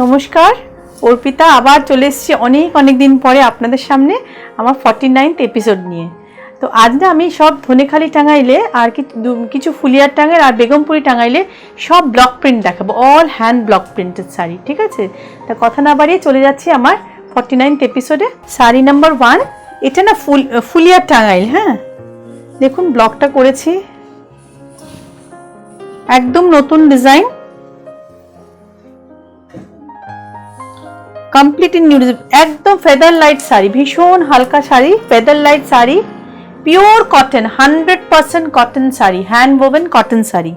নমস্কার, অর্পিতা আবার চলে এসেছি অনেক দিন পরে আপনাদের সামনে আমার 49th এপিসোড নিয়ে। তো আজ না আমি সব ধনেখালি টাঙ্গাইলে আর কিছু ফুলিয়ার টাঙ্গাইল আর বেগমপুরি টাঙ্গাইলে সব ব্লক প্রিন্ট দেখাবো, all hand block printed sari. ঠিক আছে, তা কথা না বাড়িয়ে চলে যাচ্ছি আমার 49th এপিসোডে। শাড়ি নাম্বার 1, এটা না ফুলিয়ার টাঙ্গাইল। হ্যাঁ, দেখুন ব্লকটা করেছি, একদম নতুন ডিজাইন, কমপ্লিট ইন নিউ, একদম ফেদার লাইট শাড়ি, ভীষণ হালকা sari, feather light sari, pure cotton, 100% cotton sari, hand woven cotton sari,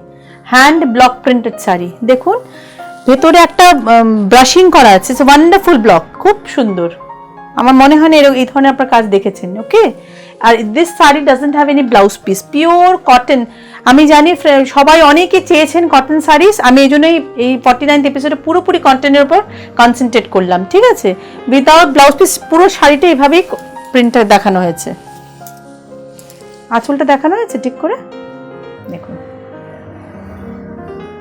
hand block printed sari. দেখুন ভেতরে একটা ব্রাশিং করা আছে, ওয়ান্ডারফুল ব্লক, খুব সুন্দর। আমার মনে হয় না এই ধরনের আপনার কাজ দেখেছেন। ওকে, আর this sari doesn't have any blouse piece, pure cotton. আমি জানি সবাই অনেকে চেয়েছেন কটন শাড়িস, আমি এই জন্যই এই 49th এপিসোডে পুরোপুরি কটনের উপর কনসেন্ট্রেট করলাম। ঠিক আছে, উইদাউট ব্লাউজ পিস পুরো শাড়িটা এভাবেই প্রিন্টার দেখানো হয়েছে, আঁচলটা দেখানো হয়েছে ঠিক করে দেখুন।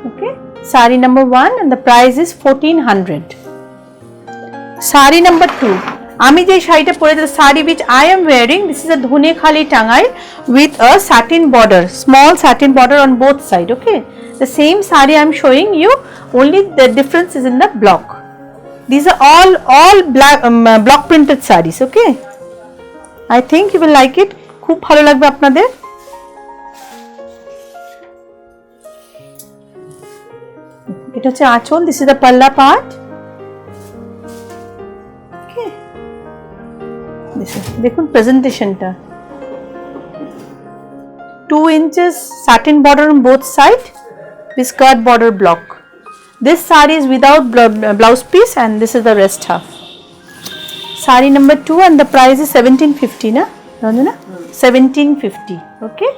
Okay, sari number 1 and the price is 1400. Sari number 2, আমি যে শাড়িটা পরেছি, sari which I am wearing, this is a Dhanekhali Tangail with a satin border, small satin border on both side. Okay, the same saree I am showing you, only the difference is in the block. These are all black block printed sarees. Okay, I think you will like it, খুব ভালো লাগবে আপনাদের। এটা হচ্ছে আঁচল, this is the palla part. দেখুন প্রেজেন্টেশনটা, 2 inches satin border on both side with skirt border block. This saree is without blouse piece and this is the rest half. Saree number 2 and the price is 1750 na Ranjana, 1750. Okay,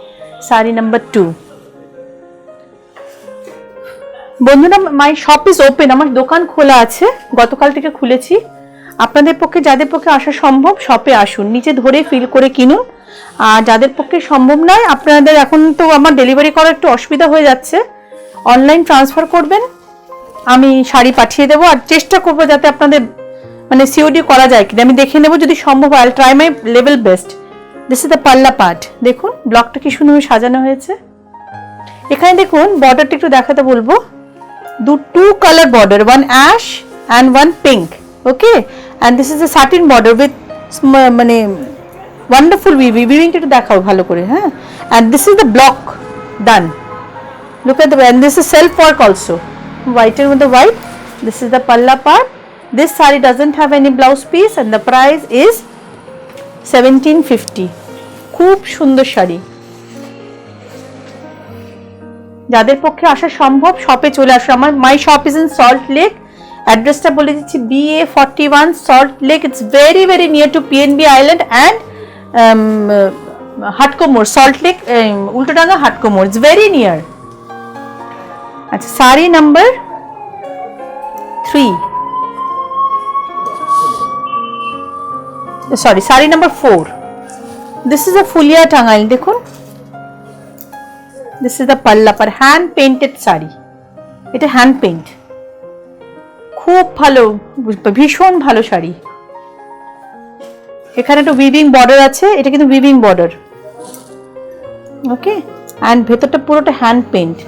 saree number 2. বন্ধুরা, মাই shop is open, আমার দোকান খোলা আছে, গতকাল থেকে খুলেছি। আপনাদের পক্ষে যাদের পক্ষে আসা সম্ভব শপে আসুন, নিচে ধরে ফিল করে কিনুন। আর যাদের পক্ষে সম্ভব নয়, আপনাদের এখন তো আমার ডেলিভারি করার একটু অসুবিধা হয়ে যাচ্ছে, অনলাইন ট্রান্সফার করবেন, আমি শাড়ি পাঠিয়ে দেবো। আর চেষ্টা করবো যাতে আপনাদের মানে সিওডি করা যায় কিনা আমি দেখে নেবো, যদি সম্ভব হয়। I try my level best. This is the পাল্লা পার্ট, দেখুন ব্লকটা কি সুন্দর সাজানো হয়েছে। এখানে দেখুন বর্ডারটা একটু দেখাতে বলবো, two color border, one ash and one pink. Okay, and this is a satin border with মানে wonderful weaving টা একটু দেখাও ভালো করে। হ্যাঁ, and this is the block done, look at the, and this is self work also, white এর মধ্যে white. This is the palla part. This saree doesn't have any blouse piece and the price is 1750. খুব সুন্দর শাড়ি, যাদের পক্ষে আসা সম্ভব শপে চলে আসুন। আমার my shop is in Salt Lake, অ্যাড্রেসটা বলে দিচ্ছি, BA41 Salt Lake. It's very near to PNB island and হাটকোমোর, সল্ট লেক উল্টোডাঙ্গা হাটকোমোর, ইটস ভেরি নিয়ার। আচ্ছা, sari number 3, sorry sari number 4, this is a Phulia Tangail. দেখুন this is the palla par, hand painted sari, এটা hand paint, খুব ভালো, ভীষণ ভালো শাড়ি। এখানে একটা উইভিং বর্ডার আছে, এটা কিন্তু উইভিং বর্ডার। ওকে, অ্যান্ড ভেতরটা পুরোটা hand paint,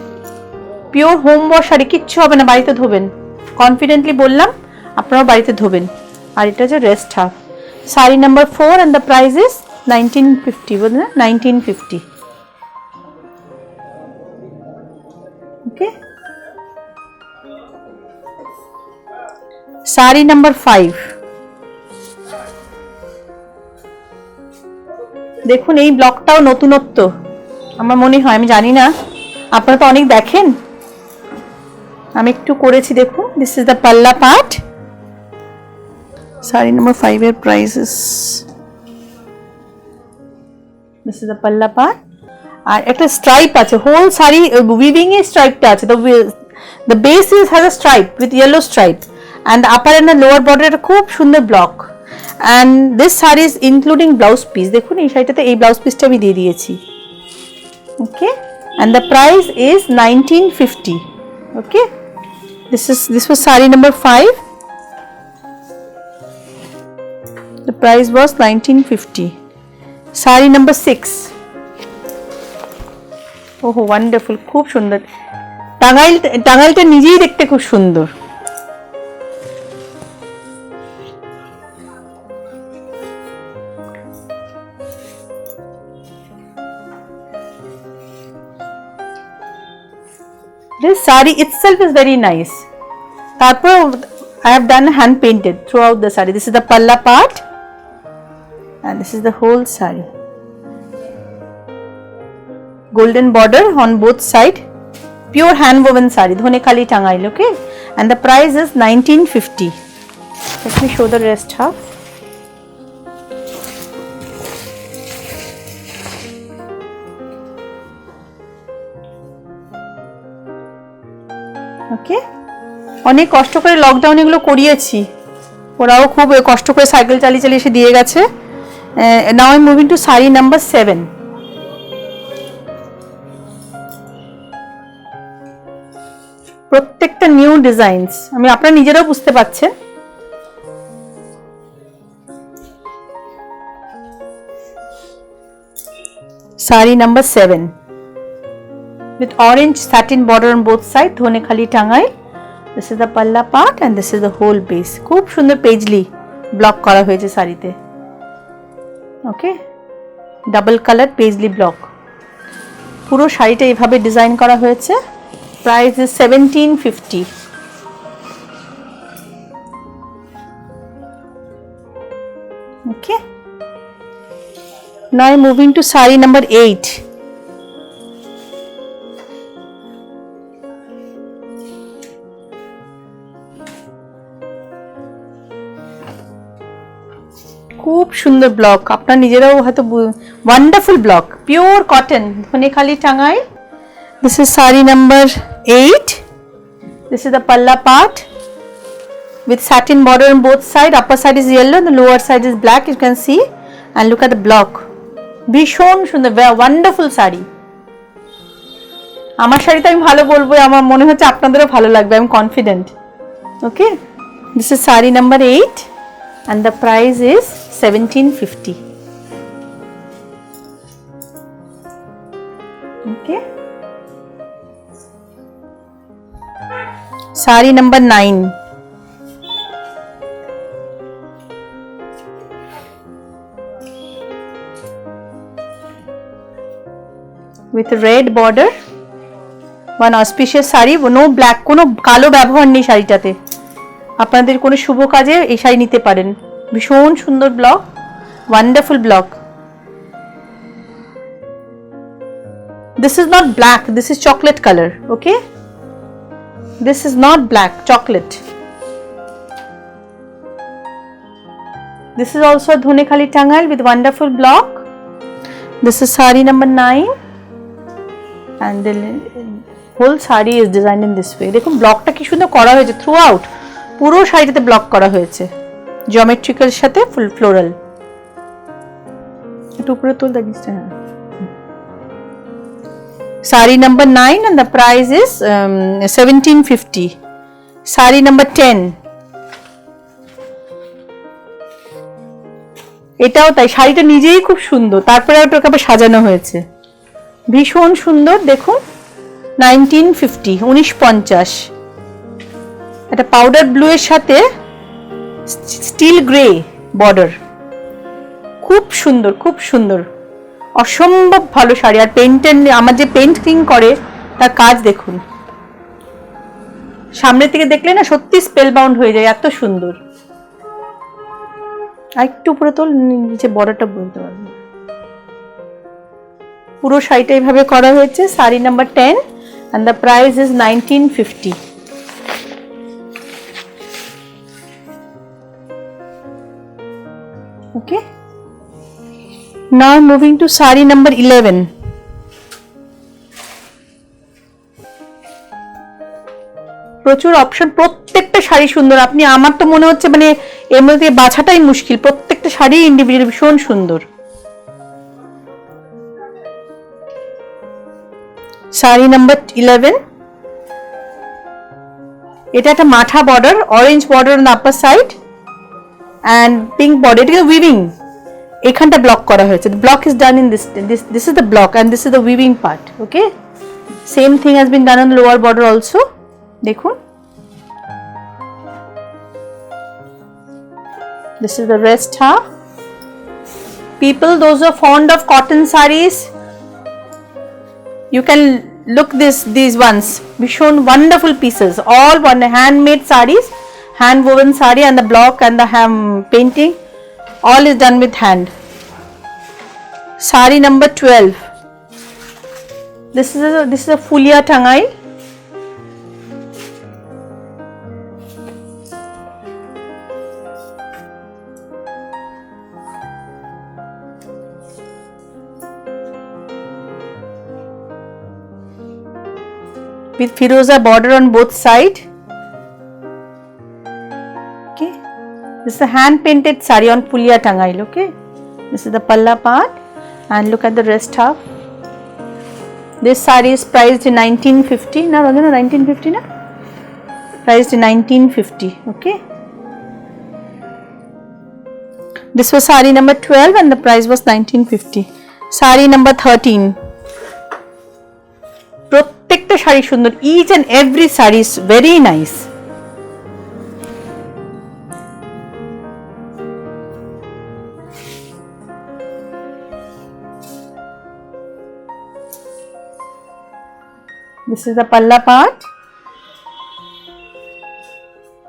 pure home wash sari, কিচ্ছু হবে না, বাড়িতে ধোবেন, কনফিডেন্টলি বললাম, আপনারাও বাড়িতে ধোবেন। আর এটা হচ্ছে rest half. Sari number 4 and the price is 1950, বলুন না, 1950। Okay, শাড়ি নাম্বার 5, দেখুন এই ব্লকটাও নতুনত্ব আমার মনে হয়, আমি জানি না, আপনারা তো অনেক দেখেন, আমি একটু করেছি। দেখুন দিস ইজ দ্য পাল্লা পার্ট, শাড়ি নাম্বার 5 এর price is, this is the পাল্লা পার্ট। আর একটা স্ট্রাইপ আছে, হোল শাড়ি উইভিং এর স্ট্রাইপটা আছে, the base has a stripe with yellow stripe and the upper and the lower border খুব সুন্দর block, and this saree is including blouse piece. দেখুন এই শাড়িটাতে এই ব্লাউজ পিসটা আমি দিয়ে দিয়েছি। ওকে, and the price is 1950. Okay, This was sari number 5. The price was 1950. Sari number 6. Oh, wonderful, খুব সুন্দর। টাঙ্গাইলটা নিজেই দেখতে খুব সুন্দর। This sari itself is very nice. তারপর I have done hand painted throughout the sari. This is the palla part and this is the whole sari. Golden border on both side. Pure hand woven sari. Dhonekali Tangail, okay? And the price is 1950. Let me show the rest half. ওকে, অনেক কষ্ট করে lockdown এগুলো করিয়েছি, ওরাও খুব কষ্ট করে cycle চালিয়ে এসে দিয়ে গেছে। Now I moving to sari number 7। প্রত্যেকটা নিউ ডিজাইনস, আমি আপনারা নিজেরাও বুঝতে পারছেন। Sari number 7 with orange satin border on both sides, Dhonekhali Tangail. This is the palla part and this is the whole base. খুব সুন্দর পেজলি ব্লক করা হয়েছে শাড়িতে। ওকে, ডাবল কালার পেজলি ব্লক, পুরো শাড়িটা এইভাবে ডিজাইন করা হয়েছে। Price is 1750। Okay, now moving to saree number 8. খুব সুন্দর ব্লক, আপনারা নিজেরাও হয়তো wonderful block, pure cotton, Dhaniakhali Tangail. This is saree number 8. This is the palla part with satin border on both side. Upper side is yellow, the lower side is black. You can see and look at the block. ভীষণ সুন্দর, wonderful sari. আমার শাড়িটা আমি ভালো বলবো, আমার মনে হচ্ছে আপনাদেরও ভালো লাগবে, I am confident. Okay, this is sari number 8 and the price is 1750. Okay, saree number 9 with red border, one auspicious saree, no black, কোনো কালো ব্যবহার নেই শাড়িটাতে। আপনাদের কোনো শুভ কাজে এই শাড়ি নিতে পারেন। ভীষণ সুন্দর block, wonderful block. This is not black, this is chocolate color. Okay, this is not black, chocolate. This is also Dhonekhali Tangail with wonderful block. This is saree number 9 and the whole saree is designed in this way. দেখুন ব্লকটা কি সুন্দর করা হয়েছে, through out পুরো শাড়িটাতে block করা হয়েছে, geometrical সাথে ফুল ফ্লোরাল। একটু উপরে তুল দেখিস। হ্যাঁ, saree number 9 and the price is 1750. Saree number 10, এটাও তাই, শাড়িটা নিজেই খুব সুন্দর, তারপরে ওটাকে আবার সাজানো হয়েছে, ভীষণ সুন্দর। দেখুন 1950, 1950, এটা পাউডার ব্লু এর সাথে স্টিল গ্রে বর্ডার, খুব সুন্দর, খুব সুন্দর, অসম্ভব ভালো শাড়ি। আর পেন্টের, আমার যে পেন্ট ক্লিন করে তার কাজ দেখুন, সামনে থেকে দেখলে না সত্যি স্পেল বাউন্ড হয়ে যায়, এত সুন্দর। আর একটু উপরে তোল, নিচে বর্ডারটা বলতে পারবো। পুরো শাড়িটা এইভাবে করা হয়েছে। Sari number 10 and the price is 1950. Okay, now moving to saree number 11. প্রচুর অপশন, প্রত্যেকটা শাড়ি সুন্দর। আপনি, আমার তো মনে হচ্ছে মানে এর মধ্যে বাছাটাই মুশকিল, প্রত্যেকটা শাড়ি ইন্ডিভিজুয়াল ভীষণ সুন্দর। শাড়ি নাম্বার 11 এটা একটা মাঠা border, orange border on the upper side and pink border. এটা উইভিং, এখানটা ব্লক করা হয়েছে। The block is done in this is the block and this is the weaving part. Okay, same thing has been done on the lower border also. দেখুন, this is the rest half. People, those who are fond of cotton sarees, you can look these ones. We shown wonderful pieces, all one handmade sarees, hand woven saree, and the block and the painting, all is done with hand. Saree number 12. This is a fulia tangai. With Firoza border on both sides. Okay, this is a hand painted saree on fulia tangail. Okay, this is the palla part, and look at the rest half. This saree is priced in 1950. Now, 1950 na? Priced in 1950. Okay. This was saree number 12 and the price was 1950. Saree number 13. প্রত্যেকটা শাড়ি সুন্দর, each and every saree is very nice. This is the palla part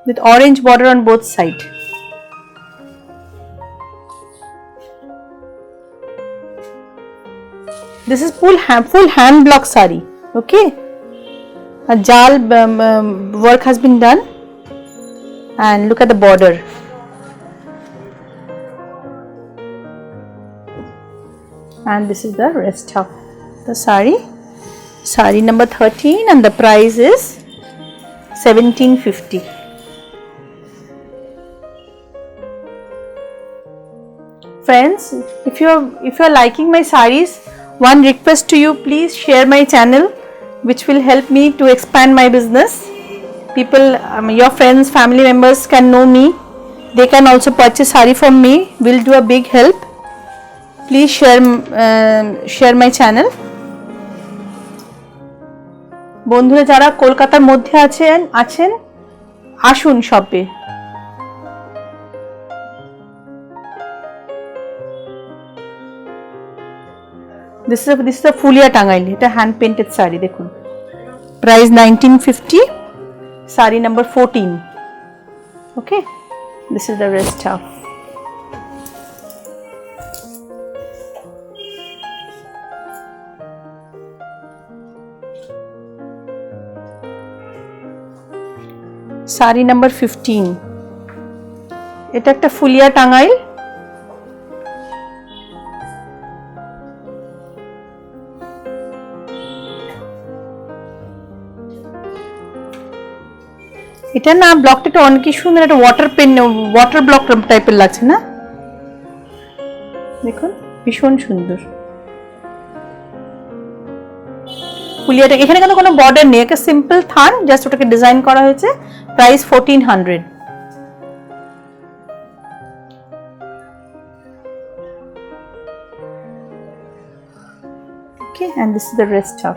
with orange border on both sides. This is full hand block saree. Okay, a jal work has been done, and look at the border. And this is the rest of the saree. Saree number 13, and the price is 1750. Friends, if you are liking my sarees, one request to you, please share my channel, which will help me to expand my business. People, your friends, family members can know me. They can also purchase saree from me. Will do a big help. Please share my channel. বন্ধুরা যারা কলকাতার মধ্যে আছেন আসুন শপে। This is a fulia tangail. এটা hand painted saree. দেখুন, price 1950. Saree number 14. Okay, this is the rest half. Saree number 15. এটা একটা ফুলিয়া টাঙ্গাইল। এটা না ব্লকটা অনেক সুন্দর, একটা ওয়াটার ব্লক টাইপের লাগছে না? দেখুন, ভীষণ সুন্দর ফুলিয়াটা। এখানে কিন্তু কোনো বর্ডার নেই, একটা সিম্পল থান, জাস্ট ওটাকে ডিজাইন করা হয়েছে। Price 1400। Okay, and this is the rest of.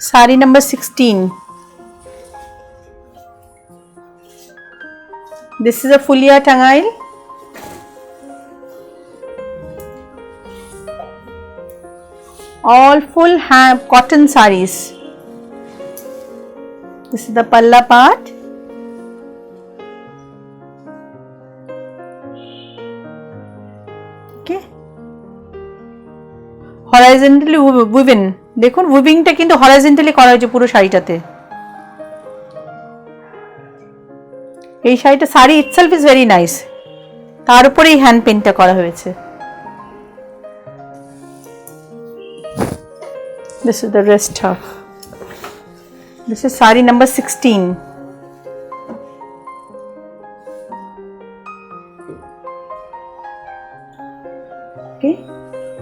Saree number 16. This is a fulia tangail. All full cotton sarees. This is the palla part. Okay. Horizontally woven. দেখুন, উইভিংটা কিন্তু horizontally করা হয়েছে পুরো শাড়িটাতে। এই শাড়িটা sari itself is very nice, তার উপরে এই হ্যান্ড পেন্টটা করা হয়েছে। This is the rest half. This is sari number 16. Okay,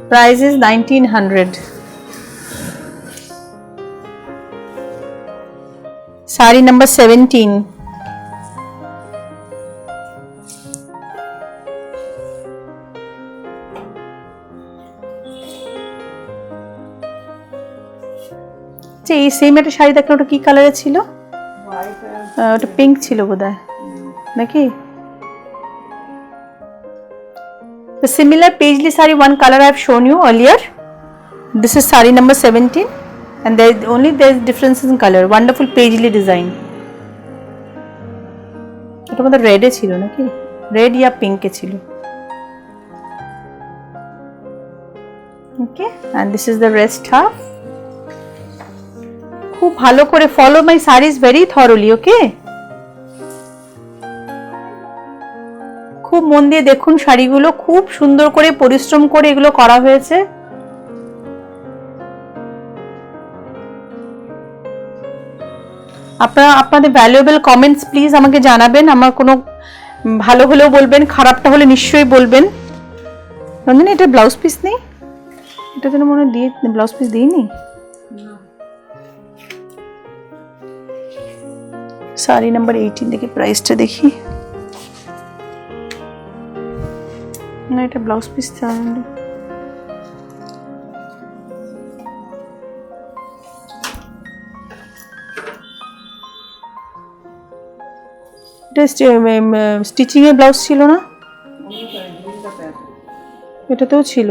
price is 1900. Sari number 17. এই সেম একটা শাড়ি দেখলে ওটা কি কালারে ছিল? ওটা পিঙ্ক ছিল বোধহয় নাকি? The similar paisley sari, one color I have shown you earlier. This is sari number 17, and there is differences in color. Wonderful paisley design. এটা মধ্যে রেডে ছিল নাকি? রেড या পিঙ্কে ছিল। Okay, and this is the rest half. খুব ভালো করে follow my sarees very thoroughly, okay? খুব মন দিয়ে দেখুন শাড়িগুলো, খুব সুন্দর করে পরিশ্রম করে এগুলো করা হয়েছে। আপনারা আপনাদের ভ্যালুয়েবল কমেন্টস প্লিজ আমাকে জানাবেন। আমার কোনো ভালো হলেও বলবেন, খারাপটা হলে নিশ্চয়ই বলবেন। নন্দিনী, এটা ব্লাউজ পিস নেই? এটা যেন মনে দিয়ে ব্লাউজ পিস দিইনি। साड़ी नंबर 18 देखिए, प्राइसটা দেখি। না, এটা ব্লাউজ পিস था। এটা স্টিচিং এর ব্লাউজ ছিল না? এটাতেও ছিল।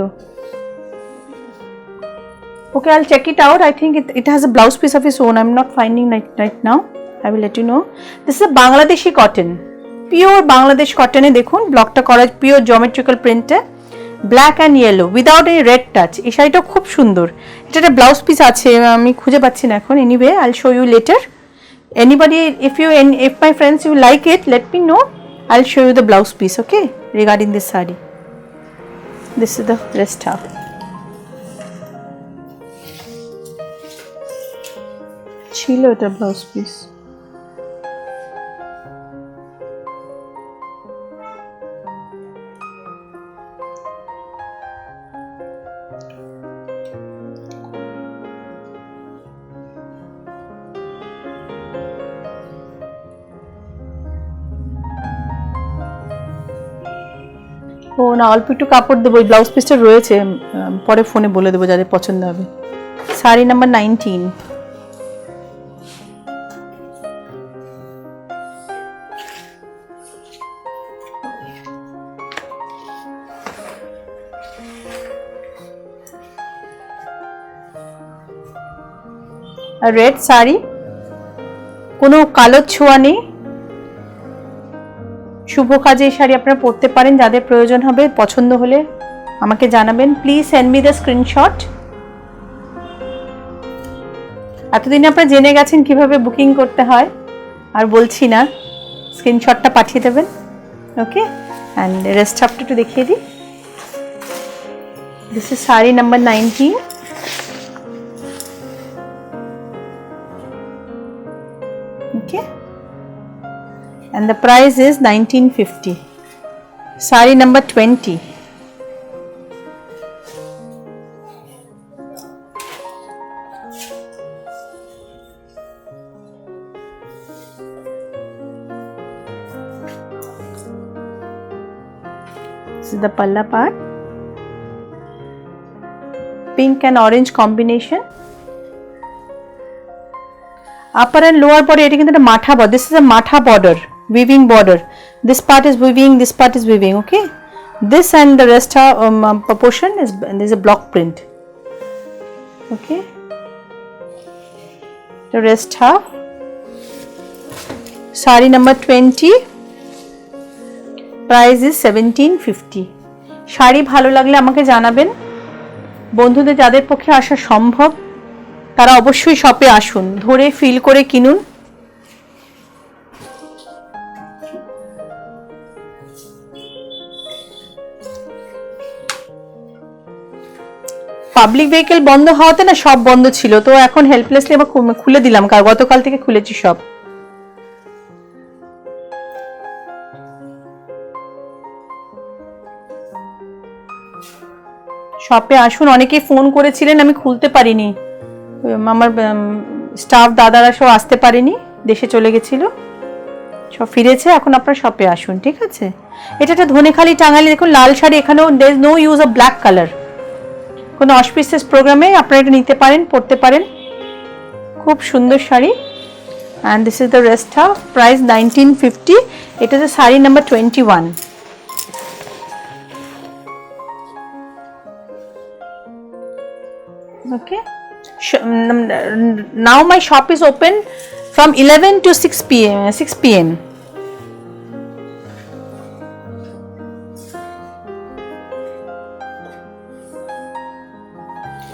Okay, I'll check it out. I think it has a blouse piece of its own. I'm not finding right now. I will let you know. This is a Bangladeshi cotton, pure Bangladesh cotton e dekhun block ta kora pure geometrical print e, black and yellow without any red touch. এই শাড়িটা খুব সুন্দর। এটা একটা blouse piece আছে, আমি খুঁজে পাচ্ছি না এখন। Anyway, I'll show you later. Anybody, if my friends you like it, let me know. I'll show you the blouse piece, okay, regarding this saree. This is the rest half. ছিল এটা blouse piece. ও না, অল্প একটু কাপড় দেবো, ওই blouse পিসটা রয়েছে, পরে ফোনে বলে দেবো যাদের পছন্দ হবে। শাড়ি নাম্বার 19। রেড শাড়ি, কোনো কালোর ছোঁয়া নেই। শুভ কাজে এই শাড়ি আপনারা পরতে পারেন। যাদের প্রয়োজন হবে, পছন্দ হলে আমাকে জানাবেন। Please send me the screenshot. এতদিনে আপনারা জেনে গেছেন কিভাবে বুকিং করতে হয়, আর বলছি না, স্ক্রিনশটটা পাঠিয়ে দেবেন। ওকে, অ্যান্ড রেস্ট হাফটা একটু দেখিয়ে দিই। This is sari number 19। Okay, and the price is 1950. Sari number 20. This is the palla part. Pink and orange combination. Upper and lower border, এটা কিন্তু একটা মাঠা border. This is a matha border, weaving border. This part is weaving, this part is weaving. Okay, this and the rest proportion is, there is a block print. Okay, the rest half. Sari number 20. Price is 1750. Sari ভালো লাগলে আমাকে জানাবেন। বন্ধুদের যাদের পক্ষে আসা সম্ভব তারা অবশ্যই শপে আসুন, ধরে ফিল করে কিনুন। পাবলিক ভেহিকেল বন্ধ হওয়াতে না সব বন্ধ ছিল, তো এখন হেল্পলেসলি আবার খুলে দিলাম, গতকাল থেকে খুলেছি সব। শপে আসুন, অনেকেই ফোন করেছিলেন, আমি খুলতে পারিনি, আমার স্টাফ দাদারা সব আসতে পারেনি, দেশে চলে গেছিল, সব ফিরেছে। এখন আপনার শপে আসুন, ঠিক আছে? এটা একটা ধনেখালি টাঙ্গাইলে, দেখুন লাল শাড়ি, এখানেও there is no use of black colour. কোনো অসপিসিয়াস প্রোগ্রামে আপনারা এটা নিতে পারেন, পরতে পারেন, খুব সুন্দর sari. And this is the rest half, price 1950। এটা হচ্ছে sari number 21। Okay, now my shop is open from 11 to 6 p.m. 6 p.m.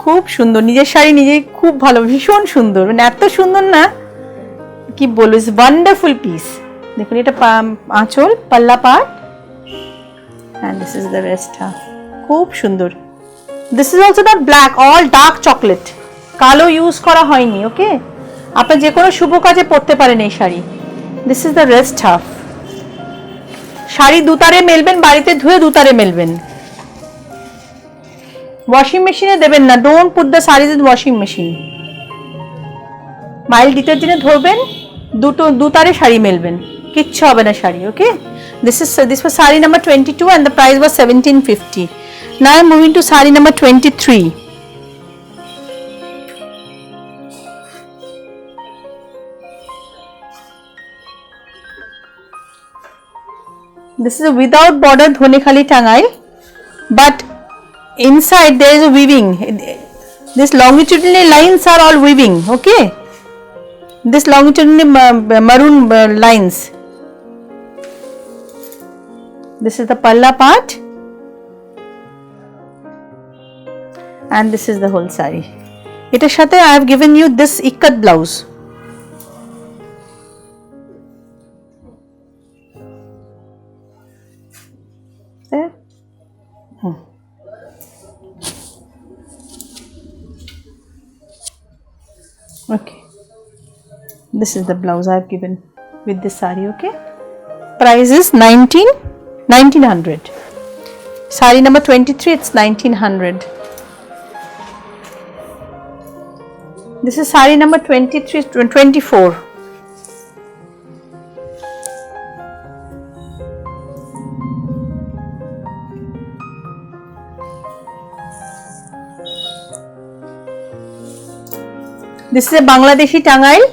খুব সুন্দর, নিজের শাড়ি নিজে খুব ভালো, ভীষণ সুন্দর, মানে এত সুন্দর না কি বলবো, ইটস ওয়ান্ডারফুল পিস। দেখুন এটা আঁচল, পাল্লা পাট, and this is the rest half, খুব সুন্দর। This is also not black, all dark chocolate, কালো ইউজ করা হয়নি। ওকে, আপনি যে কোনো শুভ কাজে পরতে পারেন এই sari. This is the rest half. Sari দুতারে মেলবেন, বাড়িতে ধুয়ে দুতারে মেলবেন, ওয়াশিং মেশিনে দেবেন না। Don't put the saris in washing machine. Mild ডিটারজেন্টে ধরবেন, দুতারে শাড়ি মেলবেন, কিচ্ছু হবে না শাড়ি। ওকে, this was saree number 22 and the price was 1750. Now I'm moving to saree number 23. This is a without border Dhonikhali Tangai, but inside there is a weaving. These longitudinal lines are all weaving. Okay, this longitudinal maroon lines. This is the palla part, and this is the whole saree. Etar sathe I have given you this ikat blouse. Okay, this is the blouse I have given with this saree. Okay, price is 1900. Saree number 23, it's 1900. This is saree number 24. This is a Bangladeshi Tangail,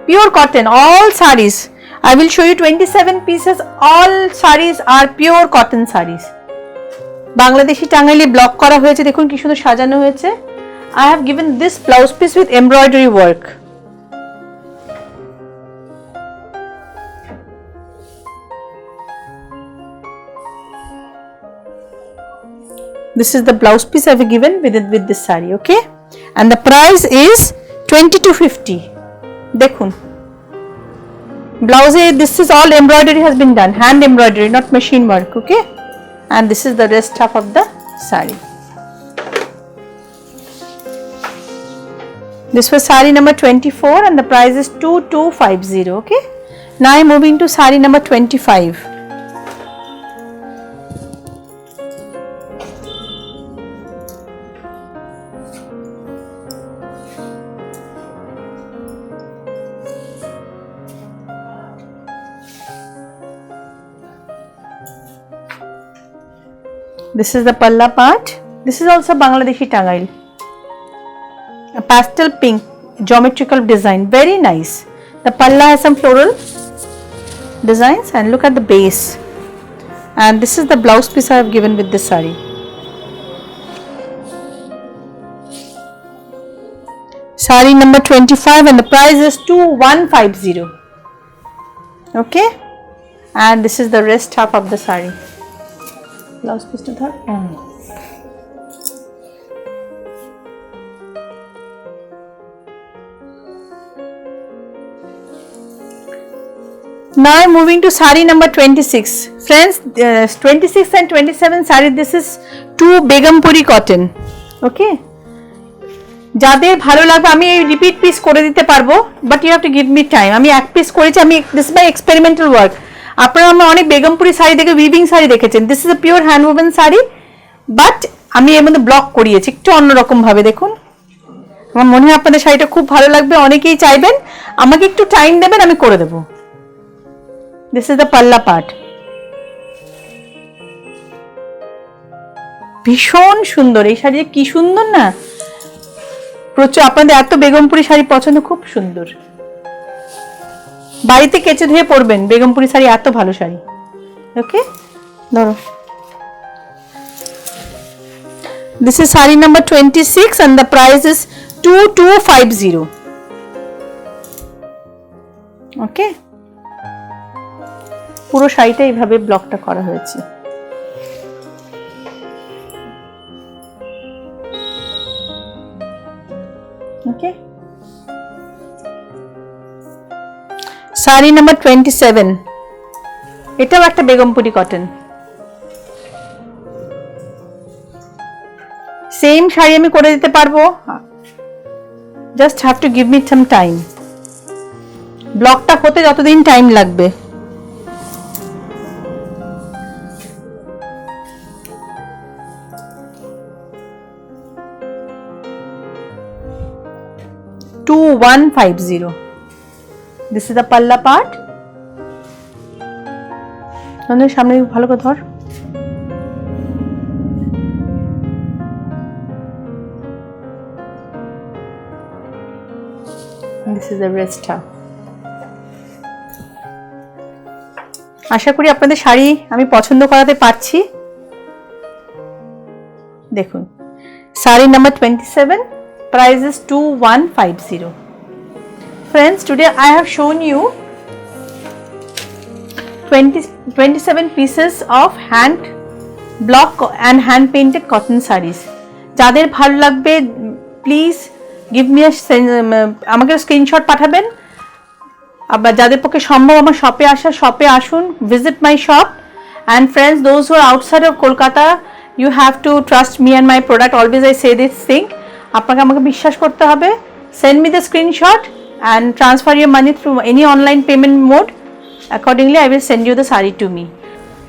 pure cotton, all sarees. I will show you 27 pieces. All sarees are pure cotton sarees. Bangladeshi Tangaili block করা হয়েছে, দেখুন কি সুন্দর সাজানো হয়েছে। I have given this blouse piece with embroidery work. This is the blouse piece I have given with this saree. Okay, and the price is 2250. Dekhun, blouse, this is all embroidery has been done, hand embroidery, not machine work. Okay, and this is the rest half of the saree. This was saree number 24 and the price is 2250. Okay, now I am moving to saree number 25. This is the palla part. This is also Bangladeshi Tangail. A pastel pink geometrical design, very nice. The palla has some floral designs and look at the base. And this is the blouse piece I have given with this saree. Saree number 25 and the price is 2150. Okay, and this is the rest half of the saree. Blouse piece to third. Now I'm moving to sari number 26. Friends, 26 and 27 sari, this is 2 Begumpuri cotton. Okay. যাদের ভালো লাগবে আমি এই repeat piece করে দিতে পারবো, but you have to give me time. আমি এক পিস করেছি, আমি দিস মাই এক্সপেরিমেন্টাল ওয়ার্ক। আপনারা আমার অনেক বেগমপুরি শাড়ি দেখে উইভিং শাড়ি দেখেছেন, this is a pure hand woven sari, but আমি এর মধ্যে ব্লক করিয়েছি একটু অন্যরকম ভাবে। দেখুন, আমার মনে হয় আপনাদের শাড়িটা খুব ভালো লাগবে, অনেকেই চাইবেন। আমাকে একটু টাইম দেবেন, আমি করে দেবো। দিস ইজ দ্য পাল্লা পার্ট, ভীষণ সুন্দর এই শাড়ি, কি সুন্দর না, প্রচুর। আপনাদের এত বেগমপুরি শাড়ি পছন্দ, খুব সুন্দর, বাড়িতে কেচে ধুয়ে পরবেন। বেগমপুরি শাড়ি এত ভালো শাড়ি। ওকে, ধরো। This is saree number 26 and the price is 2250. Okay, পুরো শাড়িটা এইভাবে ব্লকটা করা হয়েছে। Okay, saree number 27, এটাও একটা বেগমপুরি কটন। সেম শাড়ি আমি করে দিতে পারবো, just have to give me some time. ব্লকটা হতে যতদিন টাইম লাগবে। $2150. This is the palla part. সামনে ভালো করে ধর। This is the wrist. আশা করি আপনাদের শাড়ি আমি পছন্দ করাতে পারছি। দেখুন, sari number 27, price is 2150. Friends, today I have shown you 27 pieces of hand block and hand painted cotton sarees. যাদের ভালো লাগবে প্লিজ give me a আমাকে স্ক্রিনশট পাঠাবেন। আবার যাদের পক্ষে সম্ভব আমার শপে আসা, শপে আসুন, visit my shop. And friends, those who are outside of Kolkata, you have to trust me and my product. Always I say this thing, আপনাকে আমাকে বিশ্বাস করতে হবে। Send me the screenshot and transfer your money through any online payment mode. Accordingly, I will send you the saree to me.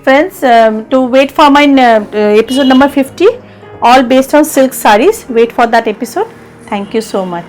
Friends, to wait for my episode number 50, all based on silk sarees. Wait for that episode. Thank you so much.